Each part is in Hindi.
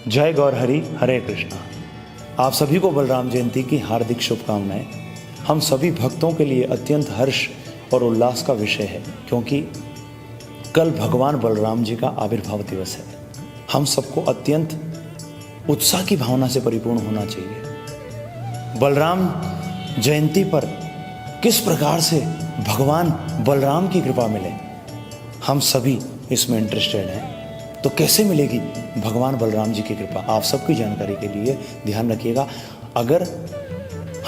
जय गौर हरि, हरे कृष्णा। आप सभी को बलराम जयंती की हार्दिक शुभकामनाएं। हम सभी भक्तों के लिए अत्यंत हर्ष और उल्लास का विषय है, क्योंकि कल भगवान बलराम जी का आविर्भाव दिवस है। हम सबको अत्यंत उत्साह की भावना से परिपूर्ण होना चाहिए। बलराम जयंती पर किस प्रकार से भगवान बलराम की कृपा मिले, हम सभी इसमें इंटरेस्टेड हैं। तो कैसे मिलेगी भगवान बलराम जी की कृपा, आप सबकी जानकारी के लिए ध्यान रखिएगा। अगर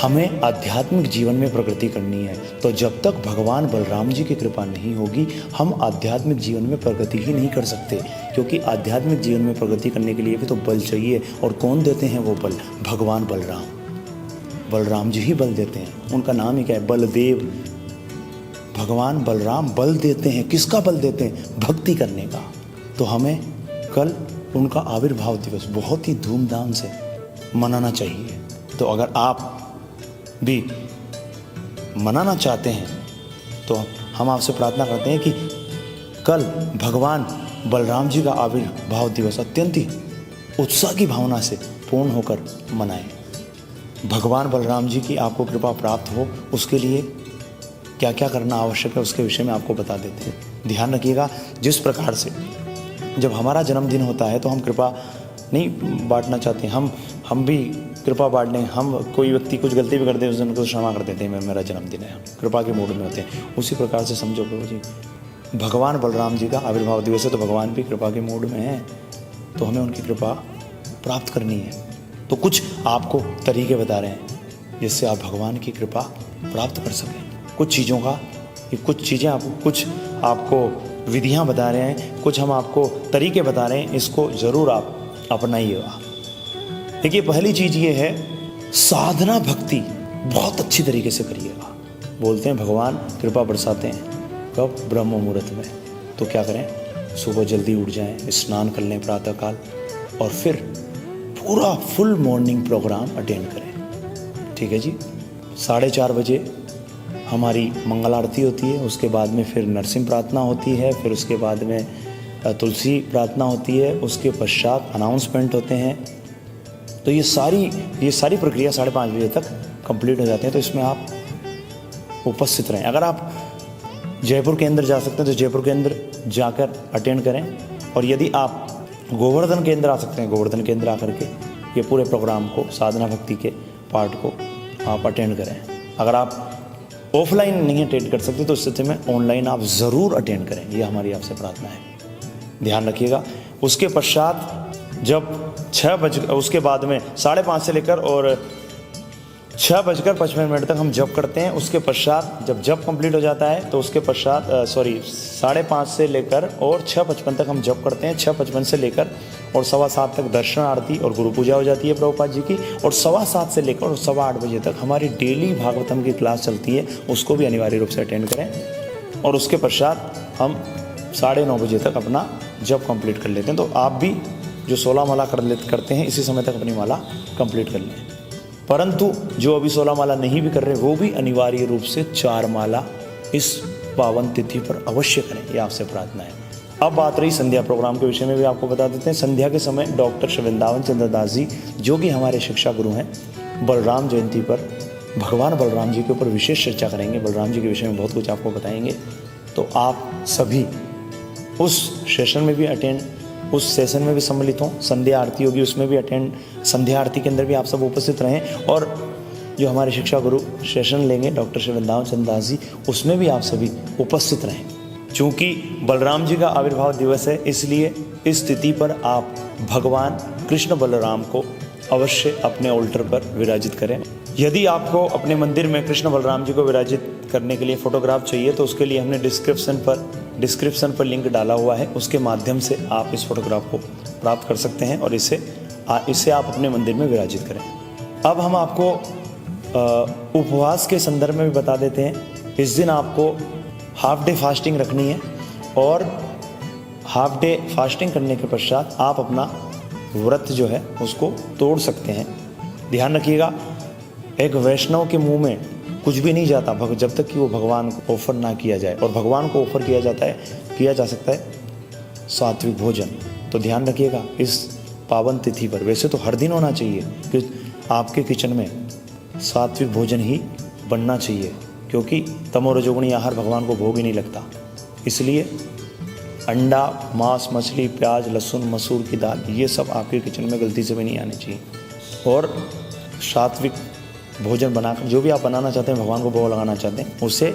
हमें आध्यात्मिक जीवन में प्रगति करनी है तो जब तक भगवान बलराम जी की कृपा नहीं होगी, हम आध्यात्मिक जीवन में प्रगति ही नहीं कर सकते। क्योंकि आध्यात्मिक जीवन में प्रगति करने के लिए भी तो बल चाहिए, और कौन देते हैं वो बल? भगवान बलराम। बलराम जी ही बल देते हैं, उनका नाम ही क्या है? बलदेव। भगवान बलराम बल देते हैं। किसका बल देते हैं? भक्ति करने का। तो हमें कल उनका आविर्भाव दिवस बहुत ही धूमधाम से मनाना चाहिए। तो अगर आप भी मनाना चाहते हैं तो हम आपसे प्रार्थना करते हैं कि कल भगवान बलराम जी का आविर्भाव दिवस अत्यंत ही उत्साह की भावना से पूर्ण होकर मनाएं। भगवान बलराम जी की आपको कृपा प्राप्त हो, उसके लिए क्या क्या करना आवश्यक है उसके विषय में आपको बता देते हैं। ध्यान रखिएगा, जिस प्रकार से जब हमारा जन्मदिन होता है तो हम कृपा नहीं बांटना चाहते, हम भी कृपा बांट लें। हम कोई व्यक्ति कुछ गलती भी कर दे, उस दिन को क्षमा कर देते हैं, मेरा जन्मदिन है, हम कृपा के मूड में होते हैं। उसी प्रकार से समझो प्रभु जी, भगवान बलराम जी का आविर्भाव दिवस है तो भगवान भी कृपा के मूड में है, तो हमें उनकी कृपा प्राप्त करनी है। तो कुछ आपको तरीके बता रहे हैं जिससे आप भगवान की कृपा प्राप्त कर सकें। कुछ चीज़ें आपको विधियां बता रहे हैं, कुछ हम आपको तरीके बता रहे हैं, इसको ज़रूर आप अपनाइएगा। देखिए, पहली चीज़ ये है, साधना भक्ति बहुत अच्छी तरीके से करिएगा। बोलते हैं भगवान कृपा बरसाते हैं कब? ब्रह्म मुहूर्त में। तो क्या करें? सुबह जल्दी उठ जाएं, स्नान कर लें प्रातःकाल, और फिर पूरा फुल मॉर्निंग प्रोग्राम अटेंड करें। ठीक है जी। 4:30 बजे हमारी मंगल आरती होती है, उसके बाद में फिर नरसिंह प्रार्थना होती है, फिर उसके बाद में तुलसी प्रार्थना होती है, उसके पश्चात अनाउंसमेंट होते हैं। तो ये सारी प्रक्रिया 5:30 बजे तक कंप्लीट हो जाते हैं। तो इसमें आप उपस्थित रहें। अगर आप जयपुर के अंदर जा सकते हैं तो जयपुर के अंदर जाकर अटेंड करें, और यदि आप गोवर्धन केंद्र आ सकते हैं, गोवर्धन केंद्र आकर के ये पूरे प्रोग्राम को, साधना भक्ति के पार्ट को आप अटेंड करें। अगर आप ऑफलाइन नहीं अटेंड कर सकते तो उस स्थिति में ऑनलाइन आप ज़रूर अटेंड करें, ये हमारी आपसे प्रार्थना है। ध्यान रखिएगा। उसके पश्चात जब उसके बाद में 5:30 से लेकर और 6:55 तक हम जप करते हैं। उसके पश्चात जब जप कंप्लीट हो जाता है तो उसके पश्चात 5:30 से लेकर और 6:55 तक हम जप करते हैं। 6:55 से लेकर और 7:15 तक दर्शन आरती और गुरु पूजा हो जाती है प्रभुपाद जी की, और 7:15 से लेकर और 8:15 बजे तक हमारी डेली भागवतम की क्लास चलती है, उसको भी अनिवार्य रूप से अटेंड करें। और उसके पश्चात हम 9:30 बजे तक अपना जप कंप्लीट कर लेते हैं। तो आप भी जो 16 माला करते हैं, इसी समय तक अपनी माला कंप्लीट कर लें। परंतु जो अभी 16 माला नहीं भी कर रहे, वो भी अनिवार्य रूप से 4 माला इस पावन तिथि पर अवश्य करें, ये आपसे प्रार्थना है। अब बात रही संध्या प्रोग्राम के विषय में, भी आपको बता देते हैं। संध्या के समय डॉक्टर वृंदावन चंद्र दास जी, जो कि हमारे शिक्षा गुरु हैं, बलराम जयंती पर भगवान बलराम जी के ऊपर विशेष चर्चा करेंगे। बलराम जी के विषय में बहुत कुछ आपको बताएंगे। तो आप सभी उस सेशन में भी सम्मिलित हों। संध्या आरती होगी, उसमें भी अटेंड, संध्या आरती के अंदर भी आप सब उपस्थित रहें। और जो हमारे शिक्षा गुरु सेशन लेंगे डॉक्टर वृंदावन चंद्र दास जी, उसमें भी आप सभी उपस्थित रहें। चूँकि बलराम जी का आविर्भाव दिवस है, इसलिए इस तिथि पर आप भगवान कृष्ण बलराम को अवश्य अपने ऑल्टर पर विराजित करें। यदि आपको अपने मंदिर में कृष्ण बलराम जी को विराजित करने के लिए फ़ोटोग्राफ चाहिए तो उसके लिए हमने डिस्क्रिप्शन पर लिंक डाला हुआ है, उसके माध्यम से आप इस फोटोग्राफ को प्राप्त कर सकते हैं और इसे आप अपने मंदिर में विराजित करें। अब हम आपको उपवास के संदर्भ में भी बता देते हैं। इस दिन आपको हाफ डे फास्टिंग रखनी है, और हाफ डे फास्टिंग करने के पश्चात आप अपना व्रत जो है उसको तोड़ सकते हैं। ध्यान रखिएगा, एक वैष्णव के मुंह में कुछ भी नहीं जाता जब तक कि वो भगवान को ऑफर ना किया जाए, और भगवान को ऑफर किया जा सकता है सात्विक भोजन। तो ध्यान रखिएगा, इस पावन तिथि पर, वैसे तो हर दिन होना चाहिए कि आपके किचन में सात्विक भोजन ही बनना चाहिए, क्योंकि तमो रजोगुणी आहार भगवान को भोग ही नहीं लगता। इसलिए अंडा, मांस, मछली, प्याज, लहसुन, मसूर की दाल, ये सब आपके किचन में गलती से भी नहीं आने चाहिए। और सात्विक भोजन बनाकर जो भी आप बनाना चाहते हैं, भगवान को भोग लगाना चाहते हैं, उसे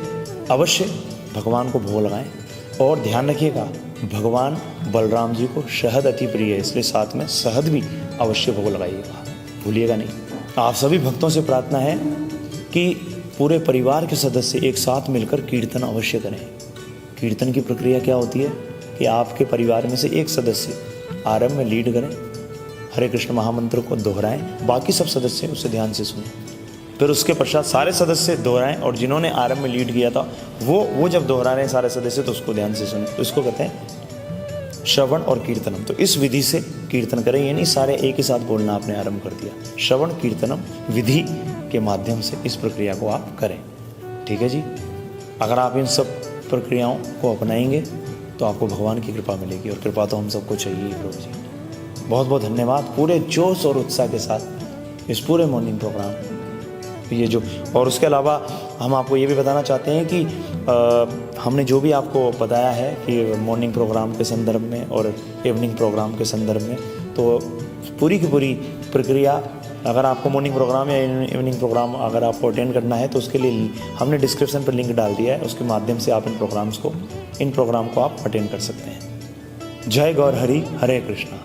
अवश्य भगवान को भोग लगाएं। और ध्यान रखिएगा, भगवान बलराम जी को शहद अति प्रिय है, इसलिए साथ में शहद भी अवश्य भोग लगाइएगा, भूलिएगा नहीं। आप सभी भक्तों से प्रार्थना है कि पूरे परिवार के सदस्य एक साथ मिलकर कीर्तन अवश्य करें। कीर्तन की प्रक्रिया क्या होती है कि आपके परिवार में से एक सदस्य आरंभ में लीड करें, हरे कृष्ण महामंत्र को दोहराएं, बाकी सब सदस्य उसे ध्यान से सुनें। फिर उसके पश्चात सारे सदस्य दोहराएं, और जिन्होंने आरंभ में लीड किया था वो जब दोहरा रहे हैं सारे सदस्य, तो उसको ध्यान से सुनें। तो इसको कहते हैं श्रवण और कीर्तनम। तो इस विधि से कीर्तन करें, ये नहीं सारे एक ही साथ बोलना आपने आरंभ कर दिया। श्रवण कीर्तनम विधि के माध्यम से इस प्रक्रिया को आप करें। ठीक है जी। अगर आप इन सब प्रक्रियाओं को अपनाएंगे तो आपको भगवान की कृपा मिलेगी, और कृपा तो हम सबको चाहिए ही प्रभु जी। बहुत बहुत धन्यवाद पूरे जोश और उत्साह के साथ इस पूरे मॉर्निंग प्रोग्राम ये जो, और उसके अलावा हम आपको ये भी बताना चाहते हैं कि हमने जो भी आपको बताया है कि मॉर्निंग प्रोग्राम के संदर्भ में और इवनिंग प्रोग्राम के संदर्भ में, तो पूरी की पूरी प्रक्रिया, अगर आपको मॉर्निंग प्रोग्राम या इवनिंग प्रोग्राम अगर आपको अटेंड करना है तो उसके लिए हमने डिस्क्रिप्शन पर लिंक डाल दिया है, उसके माध्यम से आप इन प्रोग्राम को आप अटेंड कर सकते हैं। जय गौर हरि, हरे कृष्णा।